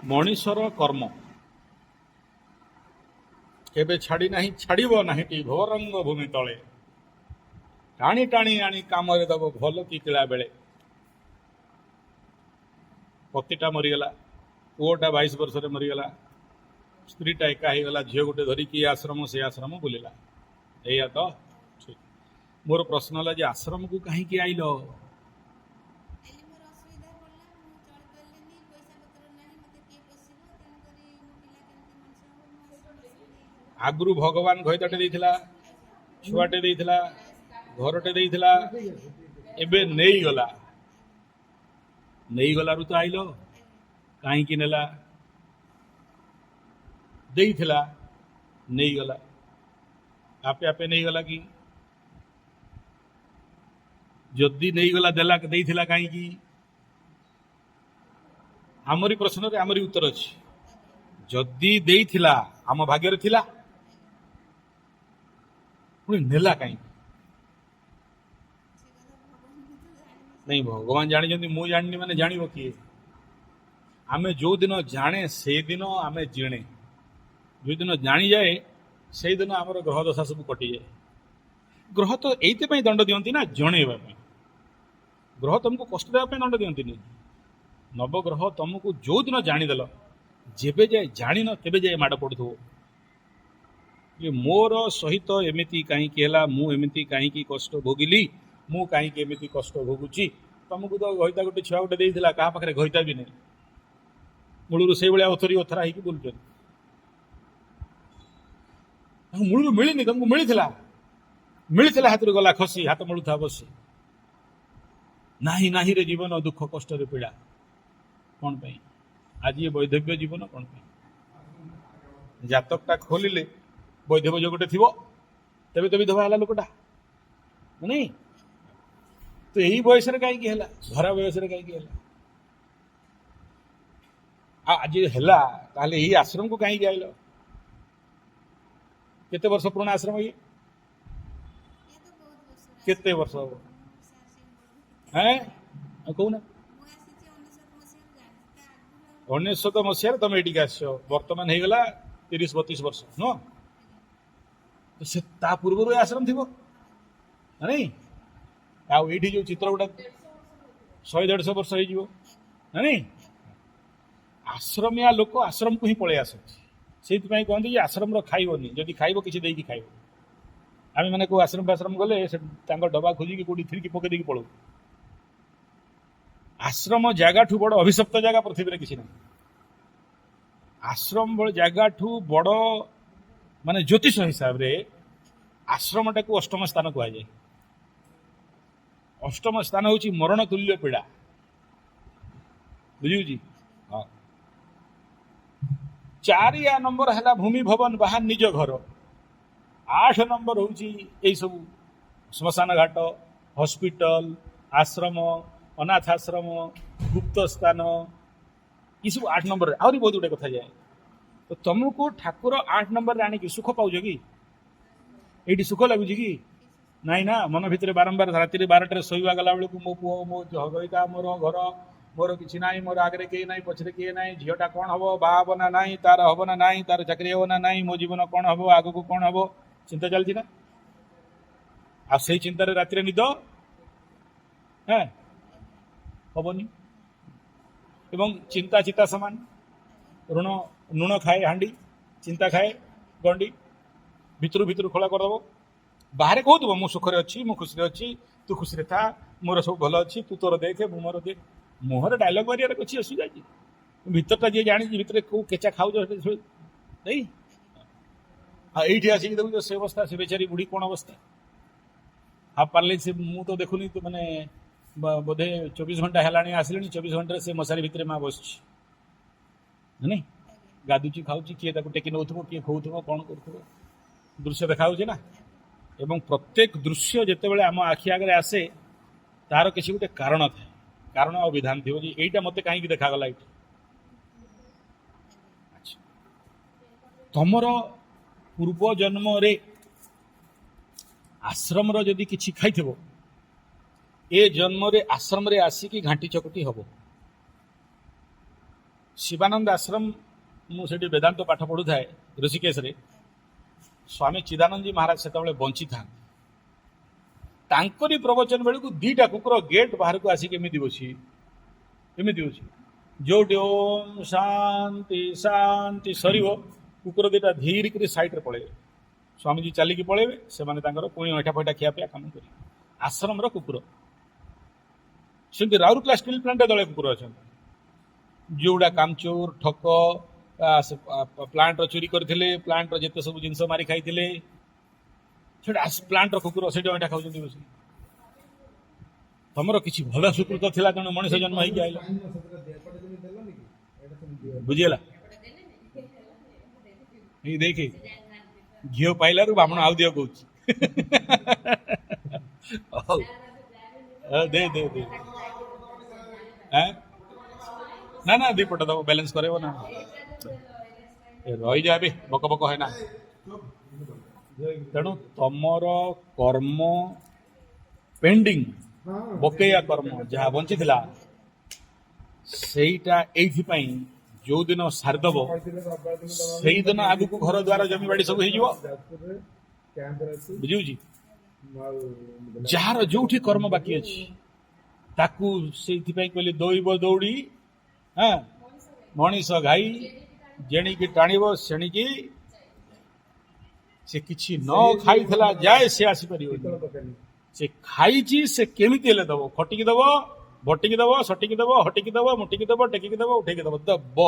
ମଣିଷର କର୍ମ କେବେ ଛାଡ଼ି ନାହିଁ, ଛାଡ଼ିବ ନାହିଁଟି ଘୋରଙ୍ଗ ଭୂମି ତଳେ। ଟାଣି ଟାଣି ଆଣି କାମରେ ଦବ ଭଲ ତିତିଳା ବେଳେ। ପତିଟା ମରିଗଲା, ପୁଅଟା 22 ବର୍ଷରେ ମରିଗଲା, ସ୍ତ୍ରୀଟା ଏକା ହେଇଗଲା, ଝିଅ ଗୋଟେ ଧରିକି ଏ ଆଶ୍ରମ ସେ ଆଶ୍ରମ ବୁଲିଲା। ଏଇଆ ତ ଠିକ। ମୋର ପ୍ରଶ୍ନ ହେଲା ଯେ ଆଶ୍ରମକୁ କାହିଁକି ଆଇଲ? ଆଗରୁ ଭଗବାନ ଘଇତାଟେ ଦେଇଥିଲା, ଛୁଆଟେ ଦେଇଥିଲା, ଘରଟେ ଦେଇଥିଲା, ଏବେ ନେଇଗଲା। ନେଇଗଲାରୁ ତ ଆଇଲ। କାହିଁକି ନେଲା? ଦେଇଥିଲା, ନେଇଗଲା। ଆପେ ଆପେ ନେଇଗଲା କି? ଯଦି ନେଇଗଲା ଦେଲା ଦେଇଥିଲା କାହିଁକି? ଆମରି ପ୍ରଶ୍ନରେ ଆମରି ଉତ୍ତର ଅଛି। ଯଦି ଦେଇଥିଲା ଆମ ଭାଗ୍ୟରେ ଥିଲା, ପୁଣି ନେଲା କାହିଁକି? ନାଇଁ, ଭଗବାନ ଜାଣିଛନ୍ତି, ମୁଁ ଜାଣିନି ମାନେ ଜାଣିବ କିଏ? ଆମେ ଯୋଉଦିନ ଜାଣେ ସେଇଦିନ ଆମେ ଜିଣେ। ଯୋଉଦିନ ଜାଣିଯାଏ ସେଇଦିନ ଆମର ଗ୍ରହ ଦଶା ସବୁ କଟିଯାଏ। ଗ୍ରହ ତ ଏଇଥିପାଇଁ ଦଣ୍ଡ ଦିଅନ୍ତି ନା, ଜଣେଇବା ପାଇଁ। ଗ୍ରହ ତମକୁ କଷ୍ଟ ଦେବା ପାଇଁ ଦଣ୍ଡ ଦିଅନ୍ତିନି। ନବଗ୍ରହ ତମକୁ ଯୋଉଦିନ ଜାଣିଦେଲ, ଯେବେ ଯାଏ ଜାଣିନ ତେବେ ଯାଏ ମାଡ଼ ପଡୁଥିବ। ଯେ ମୋର ସହିତ ଏମିତି କାହିଁକି ହେଲା, ମୁଁ ଏମିତି କାହିଁକି କଷ୍ଟ ଭୋଗିଲି, ମୁଁ କାହିଁକି ଏମିତି କଷ୍ଟ ଭୋଗୁଛି। ତମକୁ ତ ଘଇତା ଗୋଟେ ଛୁଆ ଗୋଟେ ଦେଇଥିଲା, କାହା ପାଖରେ ଘଇତା ବି ନାହିଁ। ମୂଳରୁ ସେଇଭଳିଆ ଓଥରି ଓଥରା ହେଇକି ବୁଲୁଛନ୍ତି। ତାଙ୍କୁ ମୂଳରୁ ମିଳିନି, ତମକୁ ମିଳିଥିଲା, ମିଳିଥିଲା ହାତରୁ ଗଲା ଖସି, ହାତ ମିଳୁଥା ବସି। ନାହିଁ ନାହିଁରେ ଜୀବନ, ଦୁଃଖ କଷ୍ଟରେ ପୀଡ଼ା। କ'ଣ ପାଇଁ? ଆଜି ଏ ବୈଧବ୍ୟ ଜୀବନ କ'ଣ ପାଇଁ? ଜାତକଟା ଖୋଲିଲେ ବୈଧବ୍ୟ ଯୋଗଟେ ଥିବ, ତେବେ ତ ବିଧବା ହେଲା ଲୋକଟା ନାଇଁ। ତ ଏଇ ବୟସରେ କାହିଁକି ହେଲା? ଧରା ବୟସରେ କାହିଁକି ହେଲା? ଆଉ ଆଜି ହେଲା ତାହେଲେ ଏଇ ଆଶ୍ରମକୁ କାହିଁକି ଆଇଲ? କେତେ ବର୍ଷ ପୁରୁଣା ଆଶ୍ରମ ଇଏ? କେତେ ବର୍ଷ ହବ? କହୁନା। 1999 ମସିହାରେ ତମେ ଏଠିକି ଆସିଛ, ବର୍ତ୍ତମାନ ହେଇଗଲା 30-32 ବର୍ଷ, ନୁହଁ? ସେ ତା ପୂର୍ବରୁ ଏ ଆଶ୍ରମ ଥିବ ନାଇଁ? ଆଉ ଏଇଠି ଯୋଉ ଚିତ୍ର ଗୁଡା 100-150 ବର୍ଷ ହେଇଯିବ ନାଇଁ? ଆଶ୍ରମିଆ ଲୋକ ଆଶ୍ରମକୁ ହିଁ ପଳେଇ ଆସନ୍ତି। ସେଇଥିପାଇଁ କହନ୍ତି ଯେ ଆଶ୍ରମର ଖାଇବନି, ଯଦି ଖାଇବ କିଛି ଦେଇକି ଖାଇବ। ଆମେ ମାନେ କୋଉ ଆଶ୍ରମ ଗଲେ ତାଙ୍କ ଡବା ଖୋଜିକି କୋଉଠି ଥିରିକି ପକେଇ ଦେଇକି ପଳଉ। ଆଶ୍ରମ ଜାଗାଠୁ ବଡ ଅଭିଶପ୍ତ ଜାଗା ପୃଥିବୀରେ କିଛି ନାହିଁ। ଆଶ୍ରମ ଭଳି ଜାଗାଠୁ ବଡ ମାନେ ଜ୍ୟୋତିଷ ହିସାବରେ ଆଶ୍ରମଟାକୁ ଅଷ୍ଟମ ସ୍ଥାନ କୁହାଯାଏ। ଅଷ୍ଟମ ସ୍ଥାନ ହେଉଛି ମରଣ ତୁଲ୍ୟ ପୀଡ଼ା। ବୁଝୁଛି? ହଁ। 4 ନମ୍ବର ହେଲା ଭୂମି ଭବନ ବାହାର ନିଜ ଘର। 8 ନମ୍ବର ହେଉଛି ଏଇ ସବୁ ଶ୍ମଶାନ ଘାଟ, ହସ୍ପିଟାଲ, ଆଶ୍ରମ, ଅନାଥ ଆଶ୍ରମ, ଗୁପ୍ତ ସ୍ଥାନ, ଏସବୁ 8 ନମ୍ବରରେ। ଆହୁରି ବହୁତ ଗୁଡେ କଥା ଯାଏ। ତ ତମକୁ ଠାକୁର 8 ନମ୍ବରରେ ଆଣିକି ସୁଖ ପାଉଛ କି? ଏଇଠି ସୁଖ ଲାଗୁଛି କି? ନାଇଁ ନା। ମନ ଭିତରେ ବାରମ୍ବାର ରାତିରେ 12ଟାରେ ଶୋଇବା ଗଲା ବେଳକୁ ମୋ ପୁଅ, ମୋ ଘଇତା, ମୋର ଘର, ମୋର କିଛି ନାହିଁ, ମୋର ଆଗରେ କେହି ନାହିଁ, ପଛରେ କିଏ ନାହିଁ, ଝିଅଟା କ'ଣ ହବ, ବାହା ହବ ନା ନାହିଁ, ତାର ହବ ନା ନାହିଁ, ତାର ଚାକିରି ହବ ନା ନାହିଁ, ମୋ ଜୀବନ କ'ଣ ହବ, ଆଗକୁ କ'ଣ ହବ, ଚିନ୍ତା ଚାଲିଛି ନା? ଆଉ ସେଇ ଚିନ୍ତାରେ ରାତିରେ ନିଦ ହବନି। ଏବଂ ଚିନ୍ତା ଚିତା ସମାନ। ଲୁଣ ଖାଏ ହାଣ୍ଡି, ଚିନ୍ତା ଖାଏ ଗଣ୍ଡି। ଭିତରୁ ଭିତରୁ ଖୋଳା କରିଦବ। ବାହାରେ କହୁଥିବ ମୁଁ ସୁଖରେ ଅଛି, ମୁଁ ଖୁସିରେ ଅଛି, ତୁ ଖୁସିରେ ଥା, ମୋର ସବୁ ଭଲ ଅଛି, ତୁ ତୋର ଦେଖେ, ମୁଁ ମୋର ଦେଖେ। ମୁହଁରେ ଡାଇଲଗ ମାରିବାର କିଛି ଅସୁବିଧା ଅଛି? ଭିତରଟା ଯିଏ ଜାଣିଛି, ଭିତରେ କୋଉ କେଚା ଖାଉଛ ନାଇଁ। ଆଉ ଏଇଠି ଆସିକି ଦେଖୁଛ ସେ ଅବସ୍ଥା, ସେ ବେଚାରୀ ବୁଢୀ କ'ଣ ଅବସ୍ଥା। ହାଫ ପାରିଲେ ସେ ମୁଁ ତ ଦେଖୁନି, ତ ମାନେ ବୋଧେ 24 ଘଣ୍ଟା ହେଲାଣି ଆସିଲେଣି, 24 ଘଣ୍ଟାରେ ସେ ମଶାରୀ ଭିତରେ ମା ବସିଛି ନାଇଁ। ଗାଧୁଛି, ଖାଉଛି, କିଏ ତାକୁ ଟେକି ନେଉଥିବ, କିଏ ଖୋଉଥିବ, କ'ଣ କରୁଥିବ, ଦୃଶ୍ୟ ଦେଖାଯାଉଛି ନା। ଏବଂ ପ୍ରତ୍ୟେକ ଦୃଶ୍ୟ ଯେତେବେଳେ ଆମ ଆଖି ଆଗରେ ଆସେ ତାର କିଛି ଗୋଟେ କାରଣ ଥାଏ, କାରଣ ଆଉ ବିଧାନ ଥିବ ଯେ ଏଇଟା ମତେ କାହିଁକି ଦେଖାଗଲା ଏଇଠି। ତମର ପୂର୍ବ ଜନ୍ମରେ ଆଶ୍ରମର ଯଦି କିଛି ଖାଇଥିବ, ଏ ଜନ୍ମରେ ଆଶ୍ରମରେ ଆସିକି ଘାଣ୍ଟି ଚକଟି ହବ। ଶିବାନନ୍ଦ ଆଶ୍ରମ ମୁଁ ସେଠି ବେଦାନ୍ତ ପାଠ ପଢୁଥାଏ ଋଷିକେଶରେ। ସ୍ୱାମୀ ଚିଦାନନ୍ଦଜୀ ମହାରାଜ ସେତେବେଳେ ବଞ୍ଚିଥାନ୍ତି। ତାଙ୍କରି ପ୍ରବଚନ ବେଳକୁ ଦିଟା କୁକୁର ଗେଟ୍ ବାହାରକୁ ଆସିକି ଏମିତି ଅଛି ଯୋଉଠି ଓମ୍ ଶାନ୍ତି ଶାନ୍ତି ସରିବ, କୁକୁର ଦିଟା ଧୀରେ କରି ସାଇଡରେ ପଳେଇବେ। ସ୍ୱାମୀଜୀ ଚାଲିକି ପଳେଇବେ, ସେମାନେ ତାଙ୍କର ପୁଣି ଅଇଁଠା ଫଇଠା ଖିଆପିଆ କାମ କରିବେ। ଆଶ୍ରମର କୁକୁର। ସେମିତି ରାଉରକେଲା ଷ୍ଟିଲ୍ ପ୍ଲାଣ୍ଟ ଦଳେ କୁକୁର ଅଛନ୍ତି, ଯୋଉଗୁଡା କାମଚୋର ଠକ, ପ୍ଲାଣ୍ଟର ଚୋରି କରିଥିଲେ, ପ୍ଲାଣ୍ଟର ଯେତେ ସବୁ ଜିନିଷ ମାରି ଖାଇଥିଲେ, ସେଟା ପ୍ଲାଣ୍ଟର କୁକୁର ସେଠି ଅଇଁଠା ଖାଉଛନ୍ତି ବସି। ତମର କିଛି ଭଲ ସୁକୃତ ଥିଲା, ତେଣୁ ମଣିଷ ଜନ୍ମ ହେଇକି ଆଇଲ। ବୁଝିଗଲା? ଏଇ ଦେଖେ ଘିଅ ପାଇଲାରୁ ବାମଣ ଆଉ ଦିଅ କହୁଛି। ଦେ ଦେ ଦେ ନା ନା ଦି ପଟ ଦବ, ବାଲାନ୍ସ କରେଇବ ନା। ରହିଯା ଏବେ ବକ ବକ ହେ ନା। ତେଣୁ ତମର କର୍ମ ପେଣ୍ଡିଂ, ବକେୟା କର୍ମ ଯାହା ବଞ୍ଚିଥିଲା, ସେଇଟା ଏଇଥିପାଇଁ ଯୋଉଦିନ ସାରିଦବ ସେଇଦିନ ଆଗକୁ ଘର ଦ୍ୱାର ଜମିବାଡି ସବୁ ହେଇଯିବ। ବୁଝିଉଛି? ଯାହାର ଯୋଉଠି କର୍ମ ବାକି ଅଛି ତାକୁ ସେଇଥିପାଇଁ କହିଲେ ଦୌଡ଼ିବ ଦୌଡ଼ି ମଣିଷ ଘାଇ, ଯେଣିକି ଟାଣିବ ସେଣିକି। ସେ କିଛି ନ ଖାଇଥିଲା ଯାଏ ସେ ଆସିପାରିବନି। ସେ ଖାଇଛି, ସେ କେମିତି ହେଲେ ଦବ। ଖଟିକି ଦବ, ଭଟିକି ଦବ, ସଟିକି ଦବ, ହଟିକି ଦବ, ମୁଟିକି ଦବ, ଟେକିକି ଦବ, ଉଠେଇକି ଦବ। ଦବ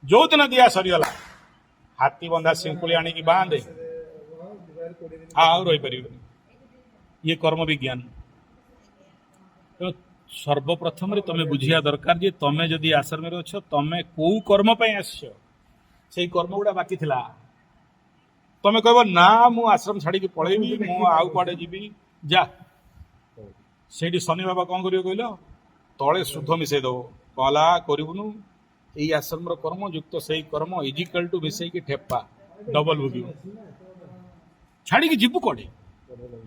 ଯୋଉଦିନ ଦିଆ ସରିଗଲା, ହାତୀ ବନ୍ଧା ଶିଙ୍କୁଳି ଆଣିକି ବାନ୍ଧେ, ଆଉ ରହିପାରିବନି। ଇଏ କର୍ମ ବିଜ୍ଞାନ। ସର୍ବପ୍ରଥମରେ ତମେ ବୁଝିବା ଦରକାର ଯେ ତମେ ଯଦି ଆଶ୍ରମରେ ଅଛ, ତମେ କୋଉ କର୍ମ ପାଇଁ ଆସିଛ। ସେଇ କର୍ମ ଗୁଡା ବାକି ଥିଲା। ତମେ କହିବ ନା ମୁଁ ଆଶ୍ରମ ଛାଡିକି ପଳେଇବି, ମୁଁ ଆଉ କୁଆଡେ ଯିବି, ଯା। ସେଇଠି ଶନି ବାବା କଣ କରିବ କହିଲ? ତଳେ ଶୁଦ୍ଧ ମିଶେଇ ଦବ। କଲା କରିବୁନୁ, ଏଇ ଆଶ୍ରମର କର୍ମ ଯୁକ୍ତ ସେଇ କର୍ମ ଇଜିକାଲ ଟୁ ମିଶେଇକି ଠେପା ଡବଲ ଭୋଗିବ। ଛାଡିକି ଯିବୁ କୋଉଠି?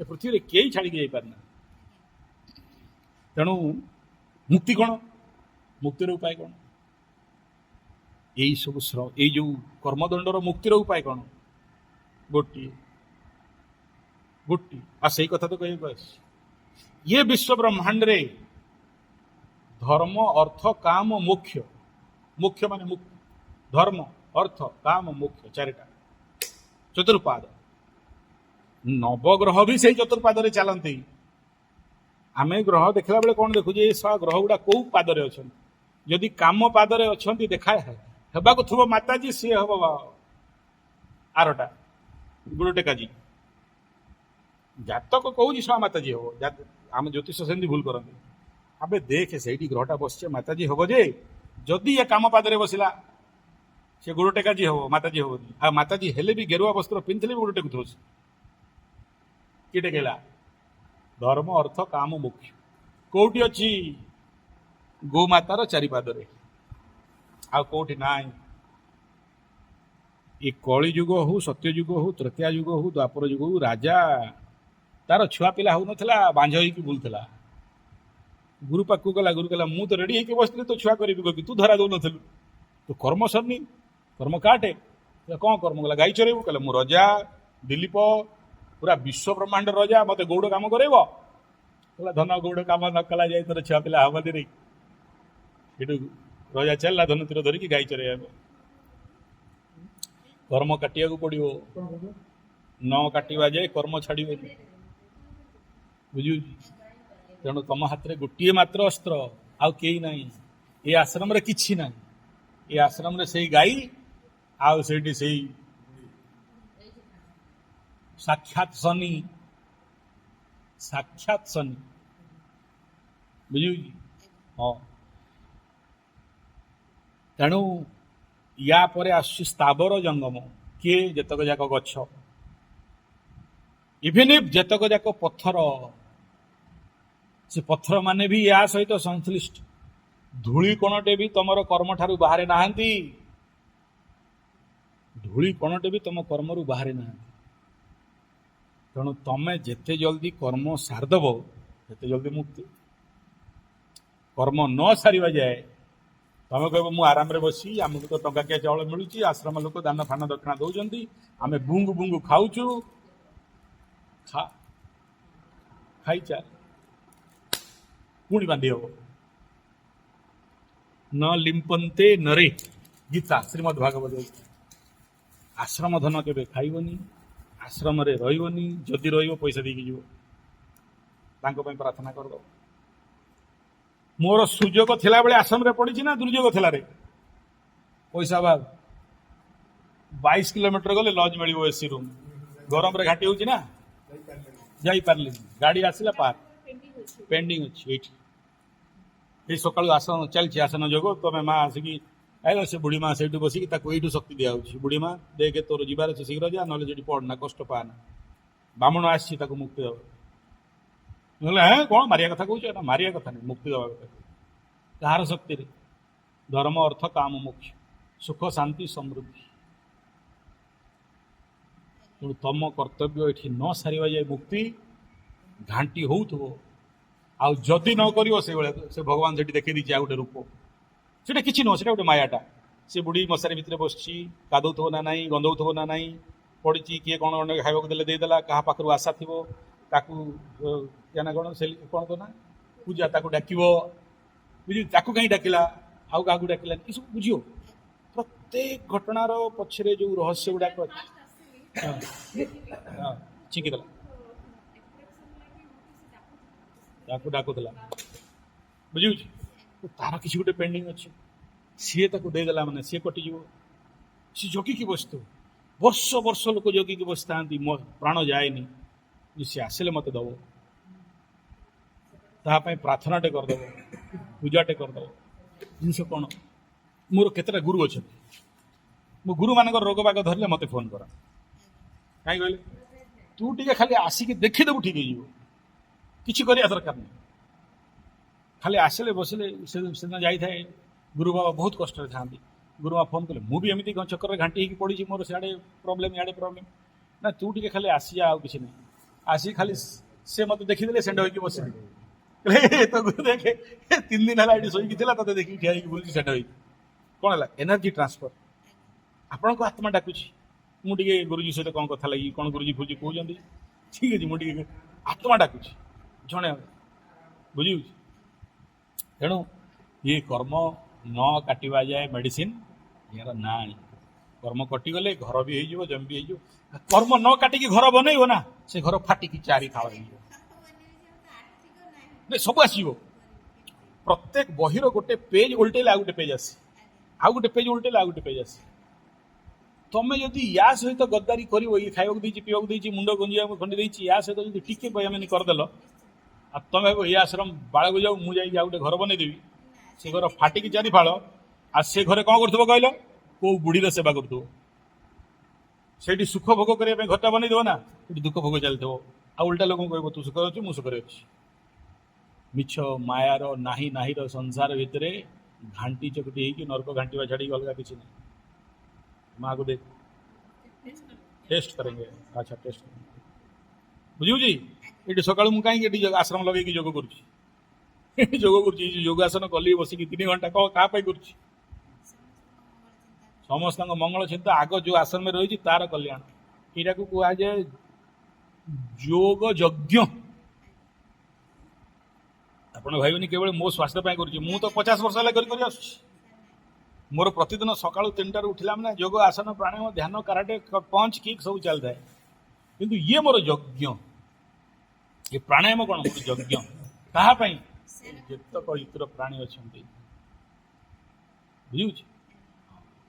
ଏ ପୃଥିବୀରେ କେହି ଛାଡିକି ଯାଇପାରୁନା। ତେଣୁ ମୁକ୍ତି କଣ? ମୁକ୍ତିର ଉପାୟ କଣ? ଏଇ ସବୁ ଏଇ ଯୋଉ କର୍ମଦଣ୍ଡର ମୁକ୍ତିର ଉପାୟ କଣ? ଗୋଟିଏ। ଆଉ ସେଇ କଥା ତ କହିବାକୁ ଆସିଛି। ଇଏ ବିଶ୍ୱ ବ୍ରହ୍ମାଣ୍ଡରେ ଧର୍ମ ଅର୍ଥ କାମ ମୋକ୍ଷ, ମୋକ୍ଷ ମାନେ ମୁକ୍ତି, ଧର୍ମ ଅର୍ଥ କାମ ମୋକ୍ଷ, ଚାରିଟା ଚତୁର୍ପାଦ। ନବଗ୍ରହ ବି ସେଇ ଚତୁର୍ପାଦରେ ଚାଲନ୍ତି। ଆମେ ଗ୍ରହ ଦେଖିଲା ବେଳେ କଣ ଦେଖୁଛେ? ଏ ସହ ଗ୍ରହ ଗୁଡା କୋଉ ପାଦରେ ଅଛନ୍ତି? ଯଦି କାମ ପାଦରେ ଅଛନ୍ତି, ଦେଖା ହେବାକୁ ଥିବ ମାତାଜୀ, ସିଏ ହବ ଆରଟା ଗୁରୁ ଟେକାଜୀ। ଜାତକ କହୁଛି ସହ ମାତାଜୀ ହବ। ଆମେ ଜ୍ୟୋତିଷ ସେମିତି ଭୁଲ କରନ୍ତି। ଆବେ ଦେଖେ ସେଇଠି ଗ୍ରହଟା ବସିছে, ମାତାଜୀ ହବ ଯେ ଯଦି ଏ କାମ ପାଦରେ ବସିଲା, ସେ ଗୁରୁ ଟେକାଜୀ ହବ, ମାତାଜୀ ହବନି। ଆଉ ମାତାଜୀ ହେଲେ ବି ଗେରୁଆ ବସ୍ତ୍ର ପିନ୍ଧିଥିଲେ ବି ଗୁରୁ ଟେକୁଥିବ। କିଏ ଟେକେଇଲା? ଧର୍ମ ଅର୍ଥ କାମ ମୋକ୍ଷ କୋଉଠି ଅଛି? ଗୋମାତାର ଚାରିପାଦରେ, ଆଉ କୋଉଠି ନାହିଁ। ଏ କଳି ଯୁଗ ହଉ, ସତ୍ୟ ଯୁଗ ହଉ, ତ୍ରେତୟା ଯୁଗ ହଉ, ଦ୍ୱାପର ଯୁଗ ହଉ, ରାଜା ତାର ଛୁଆ ପିଲା ହଉନଥିଲା, ବାଞ୍ଝ ହେଇକି ବୁଲୁଥିଲା। ଗୁରୁ ପାଖକୁ ଗଲା, ଗୁରୁ କହିଲା ମୁଁ ତ ରେଡି ହେଇକି ବସିଥିଲି, ତୋ ଛୁଆ କରିବି କହିକି ତୁ ଧରା ଦଉନଥିଲୁ। ତୁ କର୍ମ ସରିନି, କର୍ମ କାଟେ। କଣ କର୍ମ କଲା? ଗାଈ ଚରେଇବୁ? କହିଲା ମୁଁ ରଜା, ଦିଲ୍ଲୀପ, ପୁରା ବିଶ୍ୱ ବ୍ରହ୍ମାଣ୍ଡ ରଜା, ମତେ ଗୌଡ଼ କାମ କରେଇବ? କହିଲା ଧନ ଗୌଡ଼ କାମ ନ କଲା ଯାଇ ତୋର ଛୁଆ ପିଲା ହବନି ରେ। ସେଠୁ ରଜା ଚାଲିଲା ଧନୁ ତୀର ଧରିକି ଗାଈ ଚରେଇବା। କର୍ମ କାଟିବାକୁ ପଡିବ, ନ କାଟିବା ଯାଏ କର୍ମ ଛାଡିବନି। ବୁଝୁଛି? ତେଣୁ ତମ ହାତରେ ଗୋଟିଏ ମାତ୍ର ଅସ୍ତ୍ର, ଆଉ କେହି ନାହିଁ। ଏ ଆଶ୍ରମରେ କିଛି ନାହିଁ। ଏ ଆଶ୍ରମରେ ସେଇ ଗାଈ, ଆଉ ସେଇଠି ସେଇ ସାକ୍ଷାତ ଶନି, ସାକ୍ଷାତ ଶନି। ବୁଝୁଛି? ହଁ। ତେଣୁ ୟା ପରେ ଆସୁଛି ସ୍ଥାବର ଜଙ୍ଗମ। କିଏ? ଯେତକ ଯାକ ଗଛ, ଇଭେନ୍ ଇଫ୍ ଯେତକ ଯାକ ପଥର, ସେ ପଥର ମାନେ ବି ୟା ସହିତ ସଂଶ୍ଳିଷ୍ଟ। ଧୂଳି କଣଟେ ବି ତମର କର୍ମ ଠାରୁ ବାହାରେ ନାହାନ୍ତି। ଧୂଳି କଣଟେ ବି ତମ କର୍ମରୁ ବାହାରେ ନାହାନ୍ତି। ତେଣୁ ତମେ ଯେତେ ଜଲ୍ଦି କର୍ମ ସାରିଦବ, ସେତେ ଜଲ୍ଦି ମୁକ୍ତି। କର୍ମ ନ ସାରିବା ଯାଏ ତମେ କହିବ ମୁଁ ଆରାମରେ ବସି ଆମକୁ ତ ଟଙ୍କାକିଆ ଚାଉଳ ମିଳୁଛି, ଆଶ୍ରମ ଲୋକ ଦାନ ଫାନ ଦକ୍ଷିଣା ଦଉଛନ୍ତି, ଆମେ ବୁଙ୍ଗୁ ବୁଙ୍ଗୁ ଖାଉଛୁ। ଖାଇଚାଲ, ପୁଣି ବାନ୍ଧି ହବ। ନ ଲିମ୍ପନ୍ତେ ନରେ, ଗୀତା ଶ୍ରୀମଦ୍ ଭାଗବତ। ଆଶ୍ରମ ଧନ କେବେ ଖାଇବନି, ଆଶ୍ରମରେ ରହିବନି, ଯଦି ରହିବ ପଇସା ଦେଇକି ଯିବ। ତାଙ୍କ ପାଇଁ ପ୍ରାର୍ଥନା କରିଦେବ। ମୋର ସୁଯୋଗ ଥିଲାବେଳେ ଆଶ୍ରମରେ ପଡ଼ିଛି ନା ଦୁର୍ଯୋଗ ଥିଲାରେ? ପଇସା ଅଭାବ, 22 କିଲୋମିଟର ଗଲେ ଲଜ୍ ମିଳିବ, ଏସି ରୁମ୍। ଗରମରେ ଘାଟି ହେଉଛି ନା, ଯାଇପାରିଲିନି। ଗାଡ଼ି ଆସିଲା ପାର୍କ ପେଣ୍ଡିଂ ଅଛି ଏଇଠି। ଏଇ ସକାଳୁ ଆସନ ଚାଲିଛି, ଆସନ ଯୋଗ। ତମେ ମା ଆସିକି ଆଇଲ, ସେ ବୁଢ଼ୀ ମା ସେଇଠୁ ବସିକି ତାକୁ ଏଇଠୁ ଶକ୍ତି ଦିଆହେଉଛି। ବୁଢ଼ୀ ମା ଦେଖେ, ତୋର ଯିବାର ଅଛି ଶୀଘ୍ର ଯା, ନହେଲେ ସେଠି ପଡ଼ନା, କଷ୍ଟ ପାଆନା। ବାମୁଣ ଆସିଛି ତାକୁ ମୁକ୍ତି ଦେବ। ନହେଲେ ହେ କ'ଣ ମାରିବା କଥା କହୁଛ? ଏଟା ମାରିବା କଥା ନାହିଁ, ମୁକ୍ତି ଦେବା କଥା। କାହାର ଶକ୍ତିରେ? ଧର୍ମ ଅର୍ଥ କାମ ମୋକ୍ଷ, ସୁଖ ଶାନ୍ତି ସମୃଦ୍ଧି। ତେଣୁ ତମ କର୍ତ୍ତବ୍ୟ ଏଠି ନ ସାରିବା ଯାଏ ମୁକ୍ତି ଘାଣ୍ଟି ହଉଥିବ। ଆଉ ଯଦି ନ କରିବ ସେଇଭଳିଆ, ସେ ଭଗବାନ ସେଠି ଦେଖେଇ ଦେଇଛି ଆଉ ଗୋଟେ ରୂପ। ସେଟା କିଛି ନୁହଁ, ସେଟା ଗୋଟେ ମାୟାଟା। ସେ ବୁଢ଼ୀ ମଶାରୀ ଭିତରେ ବସିଛି, ଗାଧଉଥିବ ନା ନାହିଁ, ଗନ୍ଧଉଥିବ ନା ନାହିଁ, ପଡ଼ିଛି, କିଏ କ'ଣ ଖାଇବାକୁ ଦେଲେ ଦେଇଦେଲା, କାହା ପାଖରୁ ଆଶା ଥିବ ତାକୁ ନା କ'ଣ ସେ କ'ଣ ତ ନା ପୂଜା, ତାକୁ ଡାକିବ, ବୁଝି, ତାକୁ କାହିଁ ଡାକିଲା, ଆଉ କାହାକୁ ଡାକିଲାନି, ଏସବୁ ବୁଝିବ। ପ୍ରତ୍ୟେକ ଘଟଣାର ପଛରେ ଯୋଉ ରହସ୍ୟ ଗୁଡ଼ାକ ଅଛି। ଚିଙ୍କିଦେଲା, ତାକୁ ଡାକୁଥିଲା, ବୁଝିଉଛି। ତାର କିଛି ଗୋଟେ ପେଣ୍ଡିଂ ଅଛି, ସିଏ ତାକୁ ଦେଇଦେଲା ମାନେ ସିଏ କଟିଯିବ। ସିଏ ଜଗିକି ବସିଥିବ, ବର୍ଷ ବର୍ଷ ଲୋକ ଜଗିକି ବସିଥାନ୍ତି, ମୋ ପ୍ରାଣ ଯାଏନି, ସିଏ ଆସିଲେ ମତେ ଦବ। ତା ପାଇଁ ପ୍ରାର୍ଥନାଟେ କରିଦେବ, ପୂଜାଟେ କରିଦେବ। ଜିନିଷ କ'ଣ? ମୋର କେତେଟା ଗୁରୁ ଅଛନ୍ତି, ମୋ ଗୁରୁମାନଙ୍କର ରୋଗ ବାଗ ଧରିଲେ ମତେ ଫୋନ୍ କର। କାହିଁ କହିଲେ? ତୁ ଟିକେ ଖାଲି ଆସିକି ଦେଖିଦେବୁ, ଠିକ୍ ହେଇଯିବ, କିଛି କରିବା ଦରକାର ନାହିଁ। ଖାଲି ଆସିଲେ ବସିଲେ। ସେଦିନ ଯାଇଥାଏ, ଗୁରୁ ବାବା ବହୁତ କଷ୍ଟରେ ଥାଆନ୍ତି। ଗୁରୁମା ଫୋନ୍ କଲେ, ମୁଁ ବି ଏମିତି ଚକ୍କରରେ ଘାଣ୍ଟି ହେଇକି ପଡ଼ିଛି, ମୋର ସିଆଡ଼େ ପ୍ରୋବ୍ଲେମ୍ ଇଆଡ଼େ ପ୍ରୋବ୍ଲେମ୍। ନା ତୁ ଟିକେ ଖାଲି ଆସିଯା, ଆଉ କିଛି ନାହିଁ। ଆସିକି ଖାଲି ସେ ମତେ ଦେଖିଦେଲେ, ସେଣ୍ଡ ହେଇକି ବସିଲେ। ତ ଗୁରୁ ଦେଖେ, 3 ଦିନ ହେଲା ଏଠି ଶୋଇକି ଥିଲା, ତତେ ଦେଖିକି ଠିଆ ହେଇକି ବୁଲୁଛି ସେଣ୍ଡ ହେଇକି। କ'ଣ ହେଲା? Energy transfer. ଆପଣଙ୍କ ଆତ୍ମା ଡାକୁଛି, ମୁଁ ଟିକେ ଗୁରୁଜୀ ସହିତ କ'ଣ କଥା ଲାଗି, କ'ଣ ଗୁରୁଜୀ ଫୁରୁଜୀ କହୁଛନ୍ତି, ଠିକ୍ ଅଛି, ମୁଁ ଟିକେ ଆତ୍ମା ଡାକୁଛି ଜଣେ, ବୁଝିଉଛି। ତେଣୁ ଇଏ କର୍ମ ନ କାଟିବା ଯାଏ ମେଡିସିନ ଏହାର ନାଁ ଆଣି। କର୍ମ କଟିଗଲେ ଘର ବି ହେଇଯିବ, ଜମି ବି ହେଇଯିବ। କର୍ମ ନ କାଟିକି ଘର ବନେଇବ ନା, ସେ ଘର ଫାଟିକି 4 ଫାଳ ହେଇଯିବ, ସବୁ ଆସିଯିବ। ପ୍ରତ୍ୟେକ ବହିର ଗୋଟେ ପେଜ ଉଲ୍ଟେଇଲେ ଆଉ ଗୋଟେ ପେଜ ଆସେ, ଆଉ ଗୋଟେ ପେଜ ଉଲ୍ଟେଇଲେ ଆଉ ଗୋଟେ ପେଜ ଆସେ। ତମେ ଯଦି ୟା ସହିତ ଗଦ୍ଦାରି କରିବ, ଇଏ ଖାଇବାକୁ ଦେଇଛି, ପିଇବାକୁ ଦେଇଛି, ମୁଣ୍ଡ ଗଞ୍ଜିବାକୁ ଖଣ୍ଡି ଦେଇଛି, ୟା ସହିତ ଯଦି ଟିକେ ବୟାମିନି କରିଦେଲ, ଆଉ ତମେ ଭାବ ଏ ଆଶ୍ରମ ବାଳକୁ ଯାଉ, ମୁଁ ଯାଇକି ଆଉ ଗୋଟେ ଘର ବନେଇଦେବି, ସେ ଘର ଫାଟିକି 4 ଫାଳ। ଆଉ ସେ ଘରେ କ'ଣ କରୁଥିବ କହିଲ? କୋଉ ବୁଢ଼ୀର ସେବା କରୁଥିବ। ସେଇଠି ସୁଖ ଭୋଗ କରିବା ପାଇଁ ଘରଟା ବନେଇଦେବ ନା, ସେଠି ଦୁଃଖ ଭୋଗ ଚାଲିଥିବ। ଆଉ ଉଲ୍ଟା ଲୋକଙ୍କୁ କହିବ ତୁ ସୁଖରେ ଅଛୁ, ମୁଁ ସୁଖରେ ଅଛି। ମିଛ ମାୟାର ନାହିଁ ନାହିଁର ସଂସାର ଭିତରେ ଘାଣ୍ଟି ଚକଟି ହେଇକି ନର୍କ ଘାଣ୍ଟିବା ଛାଡ଼ିକି ଅଲଗା କିଛି ନାହିଁ। माँ को देख, टेस्ट करेंगे। अच्छा, टेस्ट करेंगे, बुझी। ये सकाल मुझे कहीं आश्रम लगे जोग कर जोग कर योगासन कली बसिक 3 घंटा क्या कर समस्त मंगल चिंता आग जो आश्रम में रही तार कल्याण। यहाँ को कहुए योग यज्ञ। आप भाई केवल मो स्वास्थ्य कर तो 50 वर्ष है मोर प्रतिदिन सका 3टार उठिला मैंने योग आसन प्राणायाम ध्यान कराटे पंच किक सब चलता है, किंतु ये मोर यज्ञ। ये प्राणायाम कौन यज्ञ कहापाई? जितक इतर प्राणी अच्छा बुझे।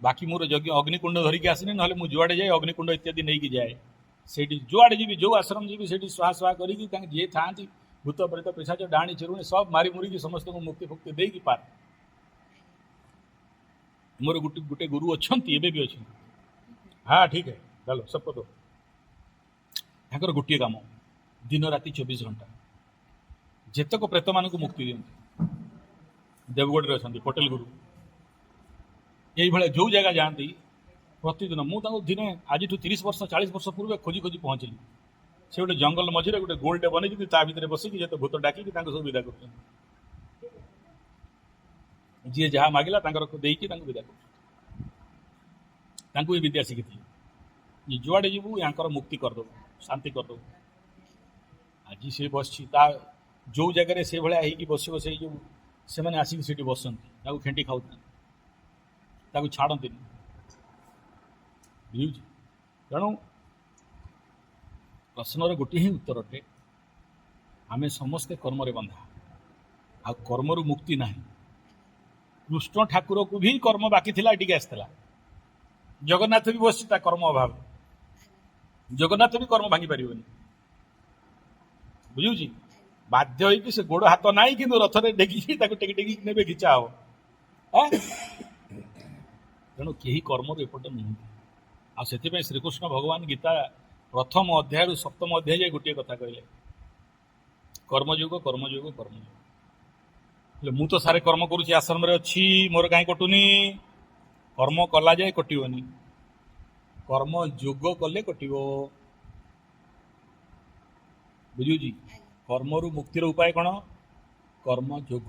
बाकी मोर यज्ञ अग्निकुंड धरिकी आसनी, ना मुझे जुआड़े जाए अग्निकुंड इत्यादि नहीं कि जाए। से जुआड़े जी जो आश्रम जी से स्वाहा स्वाहा करी जी था भूत प्रेत पिशाच डाणी चिरुणी सब मारी मुरी समस्त को मुक्ति फुक्ति दे कि पार। मोर गोटे गोटे गुरु अच्छा भी अच्छा। हाँ ठीक है, चलो सब दो। यहाँ गोटे कम दिन राति 24 घंटा जेतक प्रेत मान को मुक्ति दिखती। देवगढ़ अच्छा पटेल गुरु ये जो जगह जाती प्रतिदिन मुझे दिने आज 30 वर्ष 40 वर्ष पूर्व खोजी खोजी पहुँचली। से गोटे जंगल मझे गोटे गोलटे बन भर बसिकी जो भूत डाक सब विदा कर ଯିଏ ଯାହା ମାଗିଲା ତାଙ୍କର ଦେଇକି ତାଙ୍କୁ ବିଦା କରୁଛନ୍ତି। ତାଙ୍କୁ ଏ ବିଦ୍ୟା ଶିଖିଥିଲେ ଯେ ଯୁଆଡ଼େ ଯିବୁ ୟାଙ୍କର ମୁକ୍ତି କରିଦେବୁ, ଶାନ୍ତି କରିଦେବୁ। ଆଜି ସେ ବସିଛି, ତା ଯେଉଁ ଜାଗାରେ ସେଇଭଳିଆ ହେଇକି ବସିବ, ସେଇ ଯେଉଁ ସେମାନେ ଆସିକି ସେଠି ବସନ୍ତି, ତାକୁ ଖେଣ୍ଟି ଖାଉଥାନ୍ତି, ତାକୁ ଛାଡ଼ନ୍ତିନି। ବୁଝୁଛି? ତେଣୁ ପ୍ରଶ୍ନର ଗୋଟିଏ ହିଁ ଉତ୍ତର ଅଟେ, ଆମେ ସମସ୍ତେ କର୍ମରେ ବନ୍ଧା, ଆଉ କର୍ମରୁ ମୁକ୍ତି ନାହିଁ। କୃଷ୍ଣ ଠାକୁରକୁ ବି କର୍ମ ବାକି ଥିଲା, ଏଠିକି ଆସିଥିଲା। ଜଗନ୍ନାଥ ବି ବସିଛି ତା କର୍ମ ଅଭାବ। ଜଗନ୍ନାଥ ବି କର୍ମ ଭାଙ୍ଗି ପାରିବନି। ବୁଝୁଛି? ବାଧ୍ୟ ହେଇକି ସେ ଗୋଡ଼ ହାତ ନାହିଁ, କିନ୍ତୁ ରଥରେ ଡେକିକି ତାକୁ ଟେକି ଟେକି ନେବେ, ଘିଚା ହବ। ତେଣୁ କେହି କର୍ମରୁ ଏପଟେ ନୁହନ୍ତି। ଆଉ ସେଥିପାଇଁ ଶ୍ରୀକୃଷ୍ଣ ଭଗବାନ ଗୀତା ପ୍ରଥମ ଅଧ୍ୟାୟରୁ ସପ୍ତମ ଅଧ୍ୟାୟ ଯାଏ ଗୋଟିଏ କଥା କହିଲେ, କର୍ମଯୋଗ କର୍ମଯୋଗ କର୍ମଯୋଗ। ହେଲେ ମୁଁ ତ ସାରେ କର୍ମ କରୁଛି, ଆଶ୍ରମରେ ଅଛି, ମୋର କାହିଁ କଟୁନି? କର୍ମ କଲା ଯାଏ କଟିବନି, କର୍ମ ଯୋଗ କଲେ କଟିବ। ବୁଝୁଛି? କର୍ମରୁ ମୁକ୍ତିର ଉପାୟ କ'ଣ? କର୍ମ ଯୋଗ।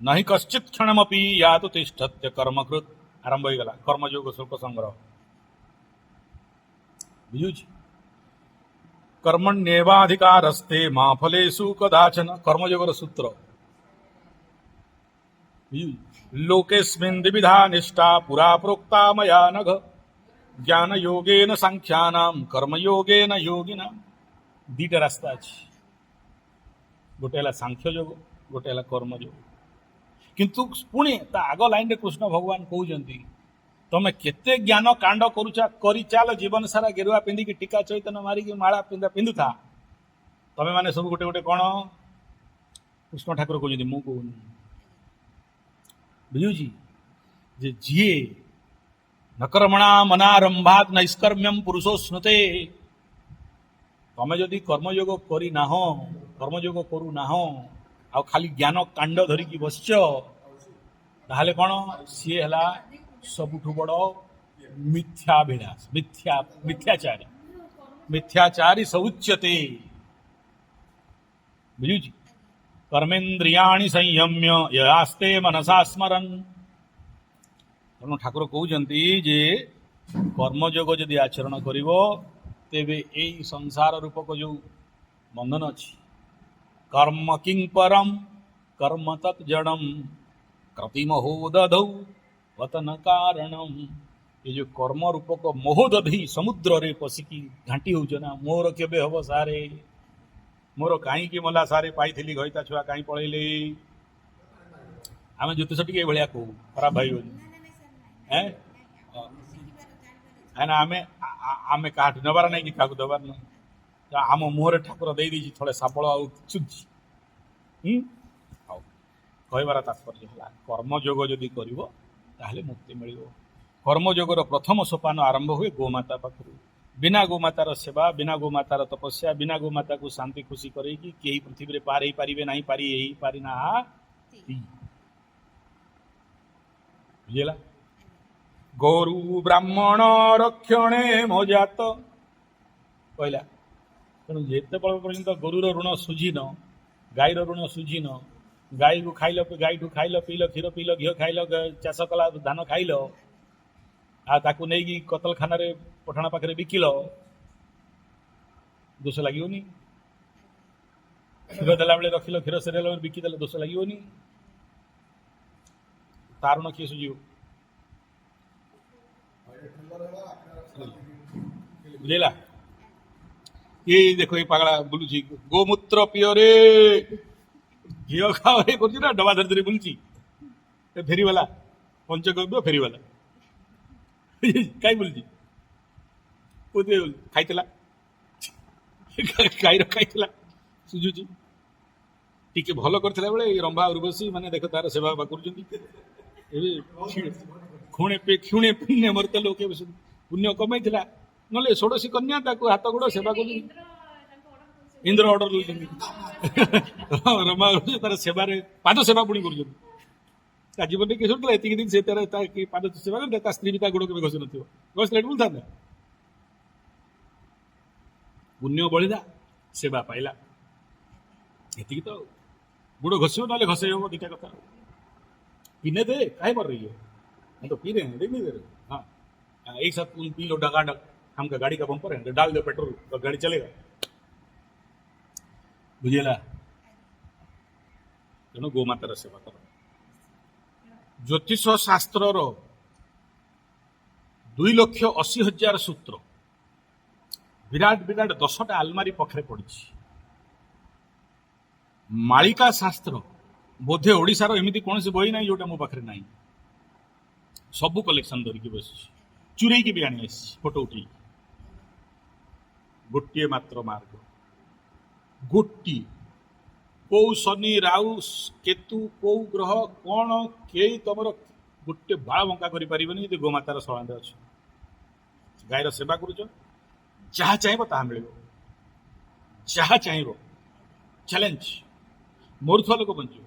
ନାହିଁ କଶ୍ଚିତ୍ କ୍ଷଣମପି ୟାତୁ ତିଷ୍ଠତ୍ୟ କର୍ମକୃତ୍। ଆରମ୍ଭ ହେଇଗଲା କର୍ମଯୋଗ ଶ୍ଲୋକ ସଂଗ୍ରହ। ବୁଝୁଛି? କର୍ମଣ୍ୟେବାଧିକାରସ୍ତେ ମା ଫଲେଷୁ କଦାଚନ। କର୍ମଯୋଗର ସୂତ୍ର। ଲୋକେସ୍ମିନ୍ ଦ୍ବିବିଧା ନିଷ୍ଠା ପୁରା ପ୍ରୋକ୍ତା ମୟା ନଘ। ଜ୍ଞାନ ଯୋଗେନ ସାଂଖ୍ୟାନାମ୍ କର୍ମଯୋଗେନ ଯୋଗିନାମ୍। ଦିଟା ରାସ୍ତା ଅଛି, ଗୋଟେ ହେଲା ସାଂଖ୍ୟ ଯୋଗ, ଗୋଟେ ହେଲା କର୍ମଯୋଗ। କିନ୍ତୁ ପୁଣି ତା ଆଗ ଲାଇନରେ କୃଷ୍ଣ ଭଗବାନ କହୁଛନ୍ତି, ତମେ କେତେ ଜ୍ଞାନ କାଣ୍ଡ କରୁଛ, କରିଚାଲ ଜୀବନ ସାରା ଗେରୁଆ ପିନ୍ଧିକି, ଟୀକା ଚୈତନ୍ୟ ମାରିକି, ମାଳା ପିନ୍ଧୁଥା, ତମେ ମାନେ ସବୁ ଗୋଟେ ଗୋଟେ କ'ଣ? କୃଷ୍ଣ ଠାକୁର କହୁଛନ୍ତି, ମୁଁ କହୁନି। ବୁଝୁଛି? ଯେ ଯିଏ ନକର୍ମଣା ମନାରମ୍ଭାତ୍ ନୈଷ୍କର୍ମ୍ୟମ୍ ପୁରୁଷୋ ସ୍ନୁତେ। ତମେ ଯଦି କର୍ମଯୋଗ କରିନାହ, କର୍ମଯୋଗ କରୁନାହ, ଆଉ ଖାଲି ଜ୍ଞାନ କାଣ୍ଡ ଧରିକି ବସିଛ, ତାହେଲେ କ'ଣ? ସିଏ ହେଲା ସବୁଠୁ ବଡ଼ ମିଥ୍ୟାଭିଳାଷ, ମିଥ୍ୟାଚାରୀ। ମିଥ୍ୟାଚାରୀ ସଉଚ୍ୟତେ। ବୁଝୁଛି? କର୍ମେନ୍ଦ୍ରିୟାଣି ସଂୟମ୍ୟ ୟାସ୍ତେ ମନସା ସ୍ମରନ୍। ତେଣୁ ଠାକୁର କହୁଛନ୍ତି ଯେ କର୍ମଯୋଗ ଯଦି ଆଚରଣ କରିବ, ତେବେ ଏଇ ସଂସାର ରୂପକ ଯେଉଁ ବନ୍ଧନ ଅଛି, କର୍ମ କିଂ ପରମ୍ କର୍ମ ତତ୍ ଜଡ଼ମ୍ କୃତିମହୋ ଦଧୌ ପତନ କାରଣମ୍। ଏ ଯେଉଁ କର୍ମ ରୂପକ ମୋହଦଧି ସମୁଦ୍ରରେ ପଶିକି ଘାଣ୍ଟି ହେଉଛ ନା, ମୋର କେବେ ହବ ସାରେ, ମୋର କାହିଁକି ମଲା ସାରେ, ପାଇଥିଲି ଘଇତା ଛୁଆ କାହିଁ ପଳେଇଲେ। ଆମେ ଜ୍ୟୋତିଷ ଟିକେ ଏଇଭଳିଆ କହୁ, ଖରାପ ଭାବିବନି। ଆମେ କାହାଠୁ ନେବାର ନାହିଁ କି କାହାକୁ ଦେବାର ନାହିଁ। ଆମ ମୁହଁରେ ଠାକୁର ଦେଇଦେଇଛି ଥରେ ଶାବଳ ଆଉ ଚୁଞ୍ଚି। ହଉ, କହିବାର ତାତ୍ପର୍ଯ୍ୟ ହେଲା, କର୍ମଯୋଗ ଯଦି କରିବ ତାହେଲେ ମୁକ୍ତି ମିଳିବ। କର୍ମଯୋଗର ପ୍ରଥମ ସୋପାନ ଆରମ୍ଭ ହୁଏ ଗୋମାତା ପାଖରୁ। ବିନା ଗୋମାତାର ସେବା, ବିନା ଗୋମାତାର ତପସ୍ୟା, ବିନା ଗୋମାତାକୁ ଶାନ୍ତି ଖୁସି କରେଇକି କେହି ପୃଥିବୀରେ ପାର ହେଇପାରିବେ ନାହିଁ, ହେଇପାରିନାହାନ୍ତି। ବୁଝିଲା? ଗୋରୁ ବ୍ରାହ୍ମଣ ରକ୍ଷଣେ ମଜାତ କହିଲା। ତେଣୁ ଯେତେବେଳେ ପର୍ଯ୍ୟନ୍ତ ଗୋରୁର ଋଣ ସୁଝିନ, ଗାଈର ଋଣ ସୁଝିନ, ଗାଈକୁ ଖାଇଲ, ଗାଈଠୁ ଖାଇଲ ପିଇଲ, କ୍ଷୀର ପିଇଲ, ଘିଅ ଖାଇଲ, ଚାଷ କଲା, ଧାନ ଖାଇଲ, ଆଉ ତାକୁ ନେଇକି କତଲଖାନାରେ ପଠାଣ ପାଖରେ ବିକିଲ, ଦୋଷ ଲାଗିବନି? କ୍ଷୀର ଦେଲାବେଳେ ରଖିଲ, କ୍ଷୀର ସରିଲା ବେଳେ ବିକିଦେଲେ, ଦୋଷ ଲାଗିବନି? ତା ଋଣ କିଏ ସୁଝିବ? ବୁଝିଲା? ଏଇ ଦେଖ, ଏଇ ପାଗଳା ବୁଲୁଛି, ଗୋମୂତ୍ର ପିଓରେ ଘିଅ ଖାଅ ଏ କରୁଛି ନା, ଡବା ଧରି ଧରି ବୁଲୁଛି। ଫେରିବାଲା, ପଞ୍ଚଗବ୍ୟ ଫେରିବାଲା କାହିଁ ବୁଲୁଛି? ଖାଇଥିଲା, ଗାଈର ଖାଇଥିଲା, ସୁଝୁଛି। ଟିକେ ଭଲ କରିଥିଲା ବେଳେ ଏଇ ରମ୍ଭା ଉର୍ବଶୀ ମାନେ ଦେଖ ତାର ସେବା କରୁଛନ୍ତି। ଏବେ କ୍ଷୁଣେ ପୁଣ୍ୟ ମର୍ତ୍ତ ଲୋକେ ପୁଣ୍ୟ କମେଇଥିଲା, ନହେଲେ ଷୋଡ଼ଶୀ କନ୍ୟା ତାକୁ ହାତ ଗୋଡ଼ ସେବା କରୁଛନ୍ତି। ଇନ୍ଦ୍ର ଅର୍ଡର ଦଉଛନ୍ତି ରମା ତାର ସେବାରେ ପାଦ ସେବା ପୁଣି କରୁଛନ୍ତି। ତା ଜୀବନରେ କିଏ ଶୁଣୁଥିଲା? ଏତିକି ଦିନ ସେ ତାର ପାଦ ସେବା କରି, ତା ସ୍ତ୍ରୀ ବି ତା ଗୋଡ଼ କେବେ ଘଷି ନଥିବ, ଘଷିଲେ ବୁଲଥାନ୍ତା? ପୁଣ୍ୟ ବଳିଲା, ସେବା ପାଇଲା, ଏତିକି ତ। गुड़ घोषो ना घसे हो दीटा कथा पीने दे काहे मर रही है हम तो पी रहे हैं देख नहीं दे रहे हाँ एक साथ पी लो डगाडग हम का गाड़ी का बम्पर है डाल दो पेट्रोल और गाड़ी चलेगा बुझेला तेणु गोमातार सेवा कर ज्योतिष शास्त्र 2,80,000 सूत्र विराट विराट 10टा आलमारी पखरे पड़ी मालिका शास्त्र बोधे ओडिशार एमती कौन बही ना जोटा मो पाखे ना सबू कलेक्शन धरिकी बस चुरई की भी आनी फोटो उठी गोटे मात्र मार्ग गोटी कौ शनि राहु केतु कौ ग्रह कौन कई तुम गोटे बाल बंका कर गोमातार शरणे अच्छे गायर सेवा कर जहाँ चाहब ता मिल जहाँ चाहब चैलेंज मरुवा लोक बंचो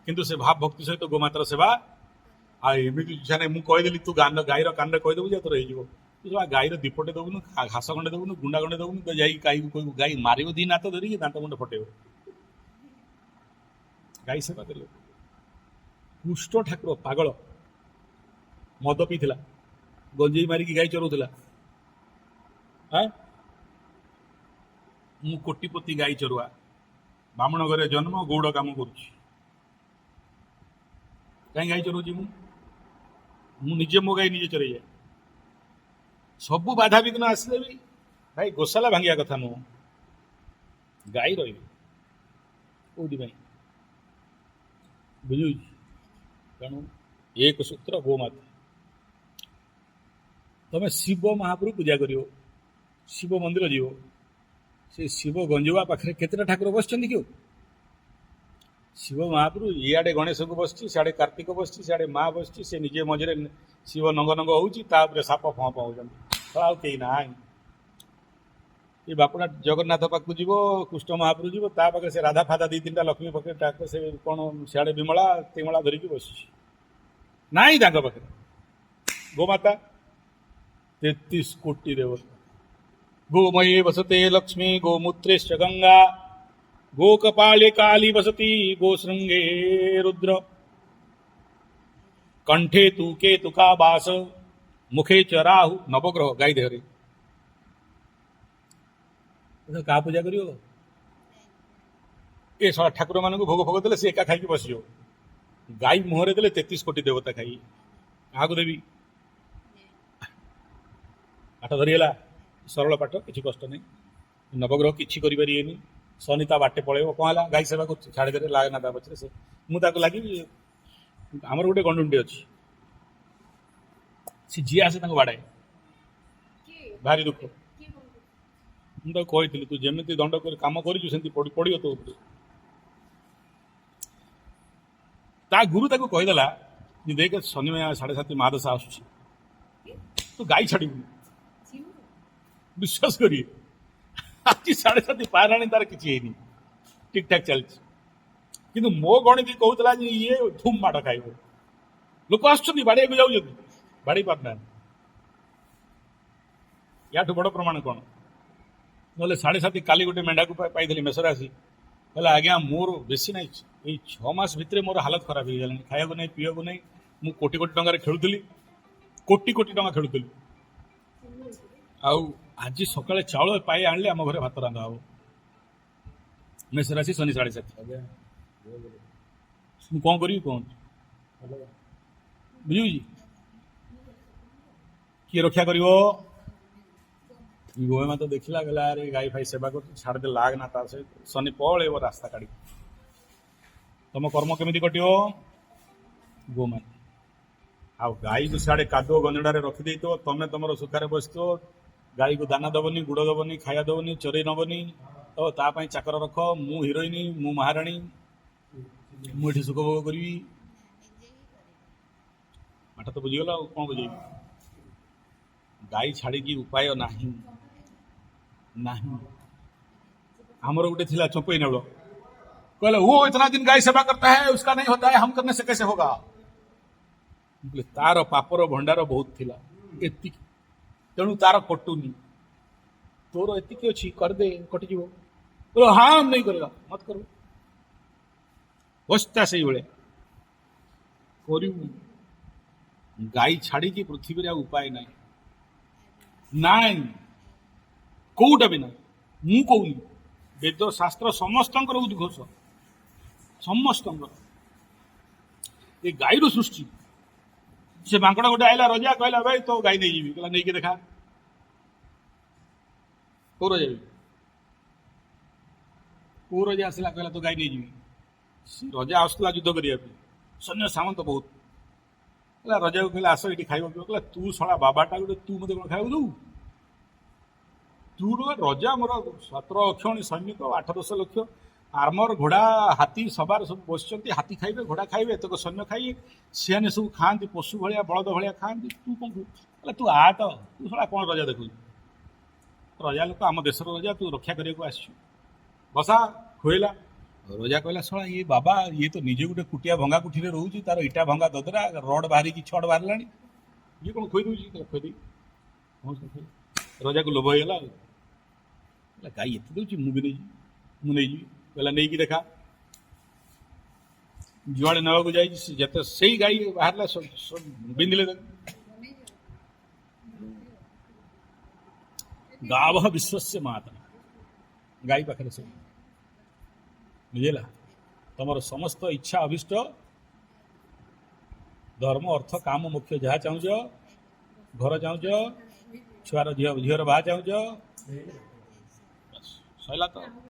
किंतु से भाव भक्ति सहित गोमातार सेवा आमती मुझे कहीदेली तू गान गाईर कान कहीदेबू जे तोर हो तू गाईर दीपटे देवुन घास खंडे देवुन गुंडा खंडे देवुन तो जाई गाई को गाई मार दी नात धरिकी दांत मुंड फटेब गाई सेवा कर कुष्ठ ठाकुर पागल मद पीला गंजेई मारिकी गाई चरौला मु कोटिपति गाई चरुआ बामण घरे जन्म गौड़ काम करुच्ची कहीं गाई चरौची मुझे मो गाई निजे चरई जाए सबू बाधा विघ्न आसले भी भाई गोशाला भांगिया कथा नुह गाई रही कौटी बुझ तेणु एक सूत्र गोमाता तमें शिव महाप्रभु पूजा कर शिव मंदिर जीव से शिव गंजुआ पाखे केतटा ठाकुर बस क्यों शिव महाप्रभु इे गणेश को बस सियाड़े कार्तिक बस सियाड़े माँ बस से निजे मझे शिव नंग नंग होपर साप फँ फँ हो कई ना ये बापुना जगन्नाथ पाखु जीव कृष्ण महाप्रभु जीव ता पाखे से राधा फाधा दी 3टा लक्ष्मी पाखे ठाकुर से कौन सियाड़े विमला तिमला धरिकी बस नाई पाखे गोमाता 33 कोटी देवता गोमये वसते लक्ष्मी गोमूत्रेश्च गंगा गोकपाले काली वसती गोशृंगे रुद्र कंठे तू केतुका बास मुखे च राहु नवग्रह गाई देहरे क्या पूजा करियो ये सारा ठाकुर मान भोग भोग देले से एका खाई बसियो गाई मुहरे देले 33 कोटी देवता खाई क्या देवी पाठ धरीगला सरल पाठ किसी कष्ट नहीं नवग्रह किसी करें शनिता बाटे पलैब कौन है गाई सेवा कर छाड़ीदे लागना ता पचर से मुझे लगी आमर गोटे गंडुंडी अच्छी सी जी आसे बाड़ाए भारी दुख मुझे कही तू जमी दंड कर कम कर पड़ो तो ता गुरु ताको कहीदेला देख शनि 7:30 महादशा आसूँ तू गाई छाड़ू विश्वास करिए आज 7:30 पार आनी तार किसी ठीक ठाक चलती किंतु मो गणित कहूला ये धूम माड़ खाइब लोक आसुच्च बाड़े को जाऊँ बाड़ी पारना या बड़ प्रमाण कौन ना 7:30 काली गोटे मेढा को पाई मेसरासी कहला आज्ञा मोर बेसी ना 6 मास भितर मोर हालत खराब हो गला खाया नहीं पीवा नहीं मु कोटी कोटी टंकार खेलुली कोटी कोटी टंका खेलुली आज सकाଳେ चाउल पाई आनले आम घरे भात रांधा हम मेष राशि शनि 7:30 कौन करी कौन बुझी किए रक्षा कर गोमा तो देखला गला अरे गाई फाई सेवा कर छाड़ दे लाग ना तार से शनि पलैब रास्ता काढ़ी तुम कर्म केमी कटो गोमा आ गाई को सियाड़े कादुओ गंजड़े रखिदे तो तुम तुम सुखारे बस गाई को दाना दबनी गुड़ दबनी खाया दबनी चोरे नबनी तो तापाई चाकर रख मु हिरोइन मु महाराणी मुझे सुख भोग करी पाठ तो बुझीगला कौन बुझे गाई छाड़ी की उपाय नहीं हमर गोटे थिला चंपई नेवल कहले वो इतना दिन गाय सेवा करता है उसका नहीं होता है हम करने से कैसे होगा तार पापर भंडार बहुत थिला एति तेणु तार कटुनी तोर एति अच्छी कर दे कटिज हाँ हम नहीं करेगा मत करो ଅବସ୍ଥା ସେଇଭଳିଆ କରିବୁ। ଗାଈ ଛାଡ଼ିକି ପୃଥିବୀରେ ଆଉ ଉପାୟ ନାହିଁ, ନାଇଁ କୋଉଟା ବି ନାହିଁ। ମୁଁ କହୁନି, ବେଦ ଶାସ୍ତ୍ର ସମସ୍ତଙ୍କର ଉଦ୍ଘୋଷ, ସମସ୍ତଙ୍କର। ଏ ଗାଈର ସୃଷ୍ଟି। ସେ ମାଙ୍କଡ ଗୋଟେ ଆଇଲା, ରଜା କହିଲା ଭାଇ ତୋ ଗାଈ ନେଇଯିବି। କହିଲା ନେଇକି ଦେଖା, କୋଉ ରଜା? କୋଉ ରଜା ଆସିଲା କହିଲା ତୋ ଗାଈ ନେଇଯିବି? ରଜା ଆସୁଥିଲା ଯୁଦ୍ଧ କରିବା ପାଇଁ, ସୈନ୍ୟ ସାମନ୍ତ ବହୁତ। କହିଲା ରଜାକୁ କହିଲା ଆସ ଏଠି ଖାଇବ ପିଇବ। କହିଲା ତୁ ଶଳା ବାବାଟା ଗୋଟେ, ତୁ ମତେ କଣ ଖାଇବାକୁ ଦବୁ? ତୁ ରଜା, ମୋର 17 ଲକ୍ଷ ସୈନିକ, 8-10 ଲକ୍ଷ ଆର୍ମର, ଘୋଡ଼ା, ହାତୀ ସବାର ସବୁ ବସିଛନ୍ତି। ହାତୀ ଖାଇବେ, ଘୋଡ଼ା ଖାଇବେ, ଏତକ ସୈନ୍ୟ ଖାଇବେ, ସେମାନେ ସବୁ ଖାଆନ୍ତି, ପଶୁ ଭଳିଆ ବଳଦ ଭଳିଆ ଖାଆନ୍ତି। ତୁ କଣ କହୁଛୁ? କହିଲା ତୁ ଆ ତ, ତୁ ଶଳା କଣ ରଜା ଦେଖୁଛୁ? ରଜା ଲୋକ, ଆମ ଦେଶର ରଜା, ତୁ ରକ୍ଷା କରିବାକୁ ଆସିଛୁ। ବସା, ଖୁଏଇଲା। ରଜା କହିଲା ଶଳା ଇଏ ବାବା, ଇଏ ତ ନିଜେ ଗୋଟେ କୁଟିଆ ଭଙ୍ଗା କୁଠିରେ ରହୁଛି, ତାର ଇଟା ଭଙ୍ଗା ଦଦରା, ରଡ ବାହାରିକି ଛଡ଼ ବାହାରିଲାଣି, ଇଏ କଣ ଖୁଏଇ ଦଉଛି? ଖୁଏଇ। ରଜାକୁ ଲୋଭ ହେଇଗଲା ଆଉ। ଗାଈ ଏତେ ଦଉଛି, ମୁଁ ବି ନେଇଯିବି, ମୁଁ ନେଇଯିବି। କହିଲା ନେଇକି ଦେଖା। ଯୁଆଡେ ନେବାକୁ ଯାଇଛି, ଯେତେ ସେଇ ଗାଈ ବାହାରିଲା ବିନ୍ଧିଲେ ଗାଭ ବିଶ୍ୱସ୍ୟ ମାତା। ଗାଈ ପାଖରେ ସବୁ ବୁଝିଲା। ତମର ସମସ୍ତ ଇଚ୍ଛା ଅଭିଷ୍ଟ, ଧର୍ମ ଅର୍ଥ କାମ ମୁଖ୍ୟ ଯାହା ଚାହୁଁଛ, ଘର ଚାହୁଁଛ, ଝିଅର ବାହା ଚାହୁଁଛ, ସଇଲା ତ।